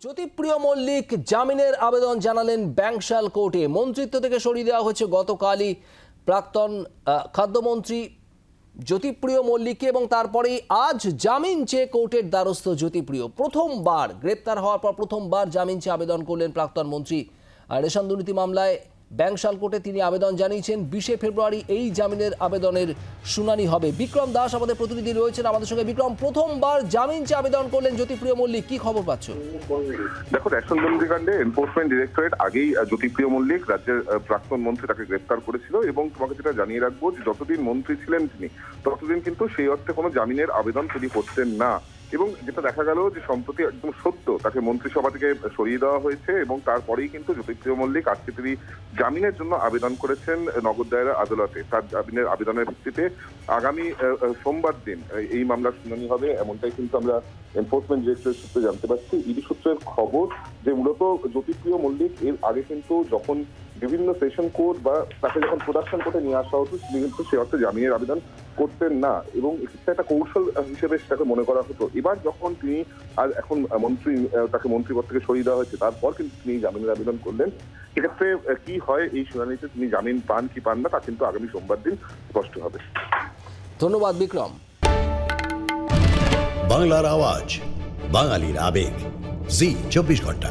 জ্যোতিপ্রিয় মল্লিক জামিনের আবেদন জানালেন ব্যাংশাল কোর্টে। মন্ত্রিত্ব থেকে সরিয়ে দেওয়া হয়েছে গতকালই প্রাক্তন খাদ্যমন্ত্রী জ্যোতিপ্রিয় মল্লিককে এবং তারপরেই আজ জামিন চেয়ে কোর্টের দ্বারস্থ জ্যোতিপ্রিয়। প্রথমবার গ্রেপ্তার হওয়ার পর প্রথমবার জামিন চেয়ে আবেদন করলেন প্রাক্তন মন্ত্রী। রেশন দুর্নীতি মামলায় ব্যাংশাল কোর্টে তিনি আবেদন জানিয়েছেন। 20 ফেব্রুয়ারি এই জামিনের আবেদনের শুনানি হবে। বিক্রম দাস আমাদের প্রতিনিধি রয়েছেন আমাদের সঙ্গে। বিক্রম, প্রথমবার জামিন চেয়ে আবেদন করলেন জ্যোতিপ্রিয় মল্লিক, কি খবর পাচ্ছ? দেখো, রেশন দুর্নীতি কাণ্ডে এনফোর্সমেন্ট ডিরেক্টরেট আগেই জ্যোতিপ্রিয় মল্লিক রাজ্যের প্রাক্তন মন্ত্রী তাকে গ্রেপ্তার করেছিল এবং তোমাকে যেটা জানিয়ে রাখবো যে যতদিন মন্ত্রী ছিলেন তিনি ততদিন কিন্তু সেই অর্থে কোনো জামিনের আবেদন তিনি করতেন না। এবং যেটা দেখা গেল যে সম্প্রতি একদম সত্য তাকে মন্ত্রিসভা থেকে সরিয়ে দেওয়া হয়েছে এবং তারপরেই কিন্তু জ্যোতিপ্রিয় মল্লিক আজকে তিনি জামিনের জন্য আবেদন করেছেন নগর দায়রা আদালতে। তার জামিনের আবেদনের ভিত্তিতে আগামী সোমবার দিন এই মামলার শুনানি হবে, এমনটাই কিন্তু আমরা এনফোর্সমেন্ট ডিরেক্টরেট সূত্রে জানতে পারছি। ইডি সূত্রের খবর যে মূলত জ্যোতিপ্রিয় মল্লিক এর আগে কিন্তু যখন বিভিন্ন সেশন কোর্ট বা তাকে যখন প্রোডাকশন কোর্টে নিয়ে আসা হতো তিনি কিন্তু সে অর্থে জামিনের আবেদন করতেন না এবং এক্ষেত্রে একটা কৌশল হিসেবে সেটাকে মনে করা হতো। এবার যখন তিনি আর এখন মন্ত্রী তাকে মন্ত্রীপদ থেকে সরিয়ে দেওয়া হয়েছে তারপর কিন্তু তিনি জামিনের আবেদন করলেন। সেক্ষেত্রে কি হয় এই শুনানিতে তিনি জামিন পান কি পান না তা কিন্তু আগামী সোমবার দিন স্পষ্ট হবে। ধন্যবাদ বিক্রম। বাংলার আওয়াজ, বাঙালির আবেগ, জি 24 ঘন্টা।